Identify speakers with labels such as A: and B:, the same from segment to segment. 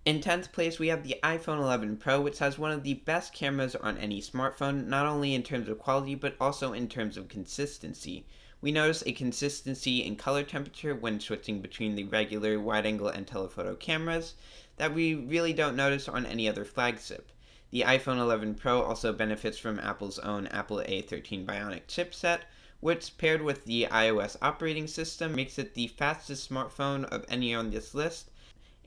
A: In 10th place, we have the iPhone 11 Pro, which has one of the best cameras on any smartphone, not only in terms of quality, but also in terms of consistency. We notice a consistency in color temperature when switching between the regular wide angle and telephoto cameras that we really don't notice on any other flagship. The iPhone 11 Pro also benefits from Apple's own Apple A13 Bionic chipset, which paired with the iOS operating system makes it the fastest smartphone of any on this list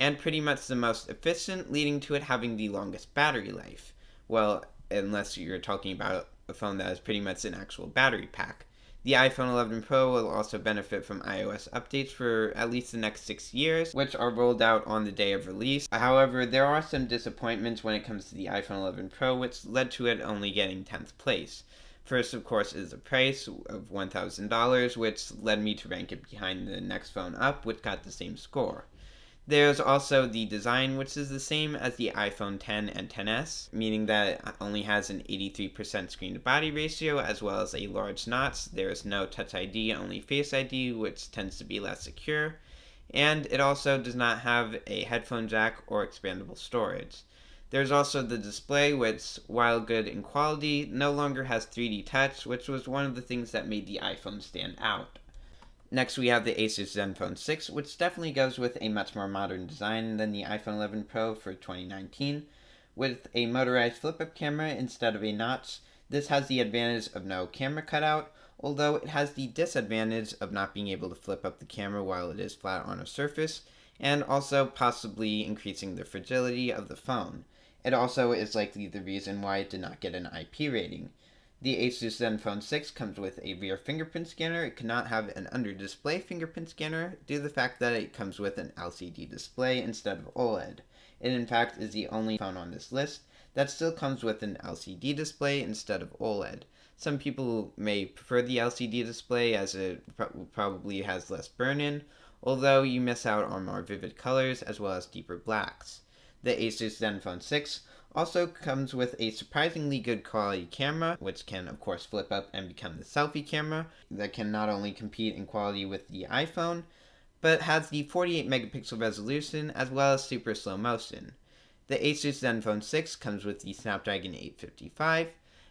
A: and pretty much the most efficient, leading to it having the longest battery life. Well, unless you're talking about a phone that is pretty much an actual battery pack. The iPhone 11 Pro will also benefit from iOS updates for at least the next 6 years, which are rolled out on the day of release. However, there are some disappointments when it comes to the iPhone 11 Pro, which led to it only getting 10th place. First, of course, is the price of $1,000, which led me to rank it behind the next phone up, which got the same score. There's also the design, which is the same as the iPhone 10 and 10s, meaning that it only has an 83% screen-to-body ratio as well as a large notch. There's no Touch ID, only Face ID, which tends to be less secure. And it also does not have a headphone jack or expandable storage. There's also the display, which, while good in quality, no longer has 3D touch, which was one of the things that made the iPhone stand out. Next, we have the Asus Zenfone 6, which definitely goes with a much more modern design than the iPhone 11 Pro for 2019. With a motorized flip-up camera instead of a notch, this has the advantage of no camera cutout, although it has the disadvantage of not being able to flip up the camera while it is flat on a surface, and also possibly increasing the fragility of the phone. It also is likely the reason why it did not get an IP rating. The Asus Zenfone 6 comes with a rear fingerprint scanner. It cannot have an under-display fingerprint scanner due to the fact that it comes with an LCD display instead of OLED. It in fact is the only phone on this list that still comes with an LCD display instead of OLED. Some people may prefer the LCD display as it probably has less burn-in, although you miss out on more vivid colors as well as deeper blacks. The Asus Zenfone 6 also comes with a surprisingly good quality camera, which can of course flip up and become the selfie camera that can not only compete in quality with the iPhone, but has the 48 megapixel resolution as well as super slow motion. The Asus Zenfone 6 comes with the Snapdragon 855,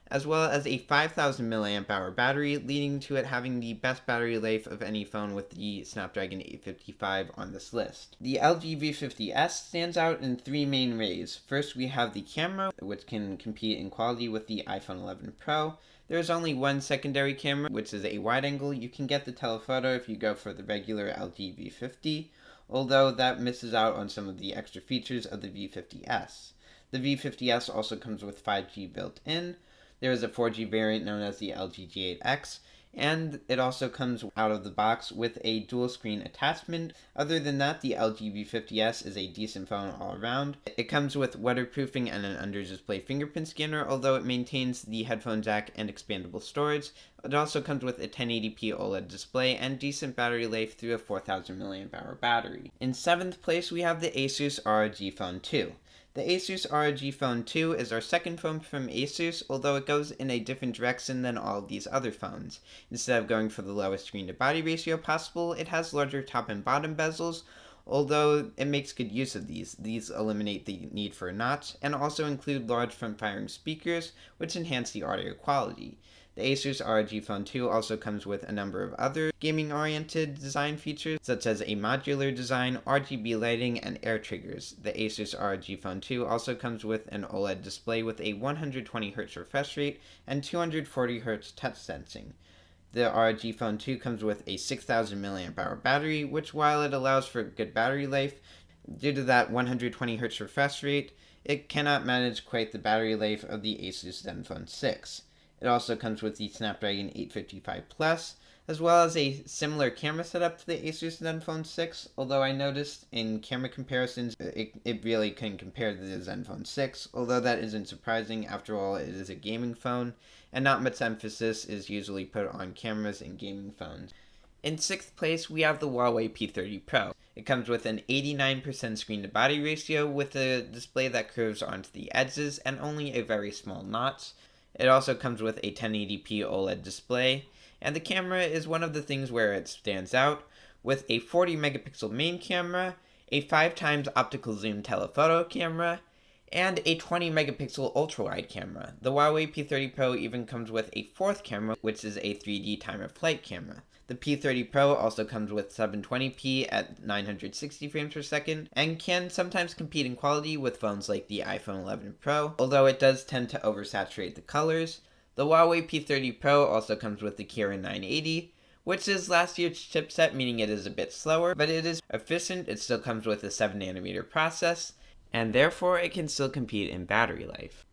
A: as well as a 5000 mAh battery, leading to it having the best battery life of any phone with the Snapdragon 855 on this list. The LG V50s stands out in three main ways. First, we have the camera, which can compete in quality with the iPhone 11 Pro. There is only one secondary camera, which is a wide angle. You can get the telephoto if you go for the regular LG V50, although that misses out on some of the extra features of the V50s. The V50s also comes with 5G built in. There is a 4G variant known as the LG G8X, and it also comes out of the box with a dual screen attachment. Other than that, the LG V50s is a decent phone all around. It comes with weatherproofing and an under-display fingerprint scanner, although it maintains the headphone jack and expandable storage. It also comes with a 1080p OLED display and decent battery life through a 4000 mAh battery. In 7th place, we have the Asus ROG Phone 2. The Asus ROG Phone 2 is our second phone from Asus, although it goes in a different direction than all of these other phones. Instead of going for the lowest screen-to-body ratio possible, it has larger top and bottom bezels, although it makes good use of these. These eliminate the need for a notch, and also include large front-firing speakers, which enhance the audio quality. The Asus ROG Phone 2 also comes with a number of other gaming-oriented design features, such as a modular design, RGB lighting, and air triggers. The Asus ROG Phone 2 also comes with an OLED display with a 120Hz refresh rate and 240Hz touch sensing. The ROG Phone 2 comes with a 6000 mAh battery, which while it allows for good battery life, due to that 120Hz refresh rate, it cannot manage quite the battery life of the Asus Zenfone 6. It also comes with the Snapdragon 855 Plus, as well as a similar camera setup to the Asus Zenfone 6, although I noticed in camera comparisons it really couldn't compare to the Zenfone 6, although that isn't surprising. After all, it is a gaming phone, and not much emphasis is usually put on cameras in gaming phones. In 6th place, we have the Huawei P30 Pro. It comes with an 89% screen-to-body ratio with a display that curves onto the edges and only a very small notch. It also comes with a 1080p OLED display, and the camera is one of the things where it stands out, with a 40 megapixel main camera a 5 times optical zoom telephoto camera, and a 20 megapixel ultra-wide camera. The Huawei P30 Pro even comes with a fourth camera, which is a 3D time-of-flight camera. The P30 Pro also comes with 720p at 960 frames per second, and can sometimes compete in quality with phones like the iPhone 11 Pro, although it does tend to oversaturate the colors. The Huawei P30 Pro also comes with the Kirin 980, which is last year's chipset, meaning it is a bit slower, but it is efficient. It still comes with a 7nm process, and therefore it can still compete in battery life.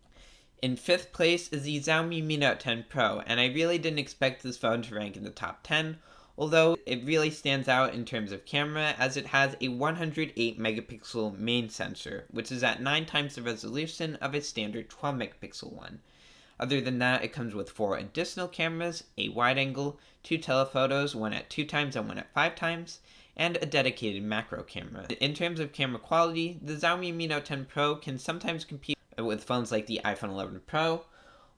A: In 5th place is the Xiaomi Mi Note 10 Pro, and I really didn't expect this phone to rank in the top 10, although it really stands out in terms of camera as it has a 108 megapixel main sensor, which is at 9 times the resolution of its standard 12 megapixel one. Other than that, it comes with 4 additional cameras, a wide angle, 2 telephotos, one at 2 times and one at 5 times, and a dedicated macro camera. In terms of camera quality, the Xiaomi Mi Note 10 Pro can sometimes compete with phones like the iPhone 11 Pro,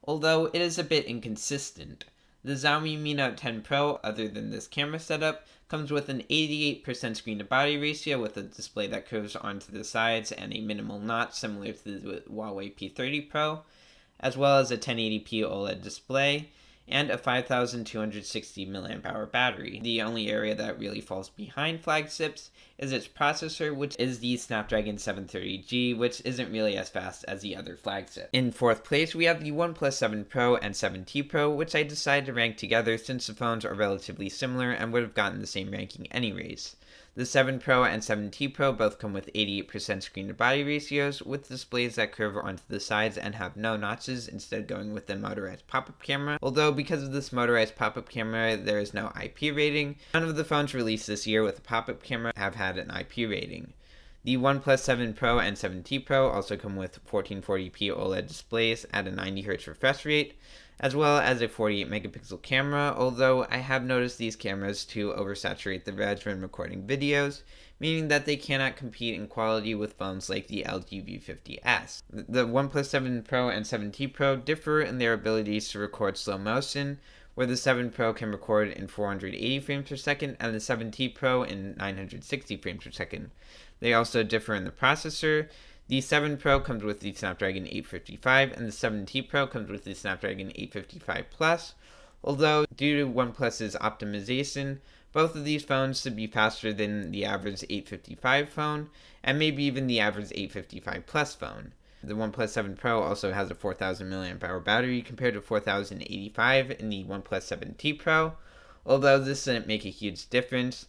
A: although it is a bit inconsistent. The Xiaomi Mi Note 10 Pro, other than this camera setup, comes with an 88% screen-to-body ratio with a display that curves onto the sides and a minimal notch similar to the Huawei P30 Pro, as well as a 1080p OLED display, and a 5260 mAh battery. The only area that really falls behind flagships is its processor, which is the Snapdragon 730G, which isn't really as fast as the other flagships. In 4th place, we have the OnePlus 7 Pro and 7T Pro, which I decided to rank together since the phones are relatively similar and would have gotten the same ranking anyways. The 7 Pro and 7T Pro both come with 88% screen-to-body ratios, with displays that curve onto the sides and have no notches, instead going with the motorized pop-up camera. Although because of this motorized pop-up camera, there is no IP rating. None of the phones released this year with a pop-up camera have had an IP rating. The OnePlus 7 Pro and 7T Pro also come with 1440p OLED displays at a 90Hz refresh rate, as well as a 48 megapixel camera, although I have noticed these cameras to oversaturate the reg when recording videos, meaning that they cannot compete in quality with phones like the LG V50s. The OnePlus 7 Pro and 7T Pro differ in their abilities to record slow motion, where the 7 Pro can record in 480 frames per second and the 7T Pro in 960 frames per second. They also differ in the processor. The 7 Pro comes with the Snapdragon 855, and the 7T Pro comes with the Snapdragon 855 Plus, although due to OnePlus's optimization, both of these phones should be faster than the average 855 phone, and maybe even the average 855 Plus phone. The OnePlus 7 Pro also has a 4000 mAh battery compared to 4085 in the OnePlus 7T Pro, although this didn't make a huge difference,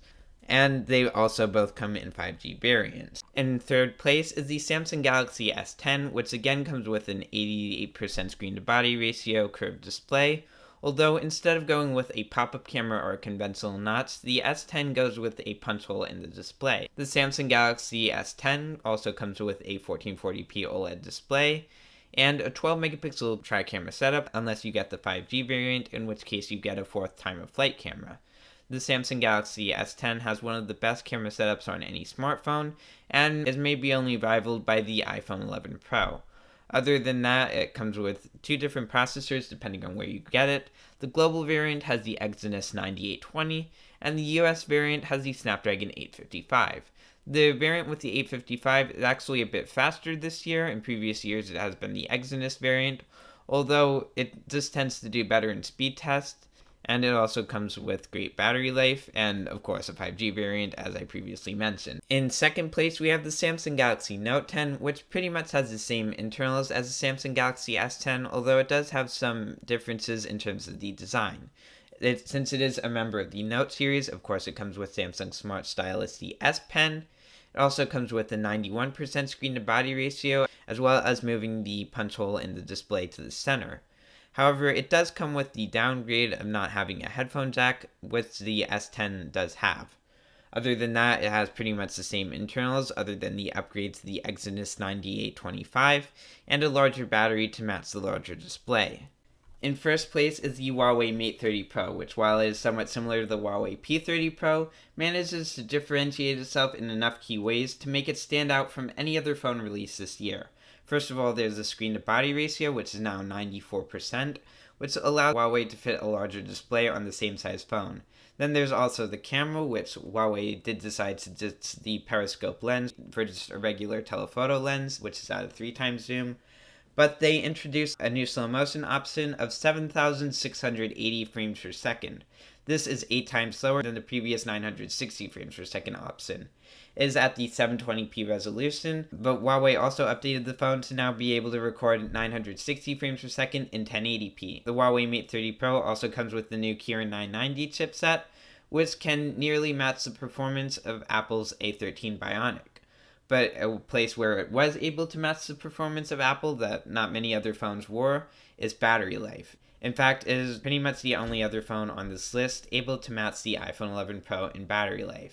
A: and they also both come in 5G variants. In 3rd place is the Samsung Galaxy S10, which again comes with an 88% screen-to-body ratio curved display, although instead of going with a pop-up camera or a conventional notch, the S10 goes with a punch hole in the display. The Samsung Galaxy S10 also comes with a 1440p OLED display, and a 12 megapixel tri-camera setup, unless you get the 5G variant, in which case you get a 4th time-of-flight camera. The Samsung Galaxy S10 has one of the best camera setups on any smartphone, and is maybe only rivaled by the iPhone 11 Pro. Other than that, it comes with 2 different processors depending on where you get it. The global variant has the Exynos 9820, and the US variant has the Snapdragon 855. The variant with the 855 is actually a bit faster this year. In previous years, it has been the Exynos variant, although it just tends to do better in speed tests. And it also comes with great battery life, and of course a 5G variant, as I previously mentioned. In 2nd place, we have the Samsung Galaxy Note 10, which pretty much has the same internals as the Samsung Galaxy S10, although it does have some differences in terms of the design. Since it is a member of the Note series, of course it comes with Samsung Smart Stylus, the S Pen. It also comes with a 91% screen-to-body ratio, as well as moving the punch hole in the display to the center. However, it does come with the downgrade of not having a headphone jack, which the S10 does have. Other than that, it has pretty much the same internals, other than the upgrade to the Exynos 9825, and a larger battery to match the larger display. In 1st place is the Huawei Mate 30 Pro, which, while it is somewhat similar to the Huawei P30 Pro, manages to differentiate itself in enough key ways to make it stand out from any other phone released this year. First of all, there's the screen-to-body ratio, which is now 94%, which allows Huawei to fit a larger display on the same size phone. Then there's also the camera, which Huawei did decide to ditch the periscope lens for just a regular telephoto lens, which is at a 3x zoom. But they introduced a new slow motion option of 7,680 frames per second. This is 8 times slower than the previous 960 frames per second option. It is at the 720p resolution, but Huawei also updated the phone to now be able to record 960 frames per second in 1080p. The Huawei Mate 30 Pro also comes with the new Kirin 990 chipset, which can nearly match the performance of Apple's A13 Bionic. But a place where it was able to match the performance of Apple that not many other phones were is battery life. In fact, it is pretty much the only other phone on this list able to match the iPhone 11 Pro in battery life.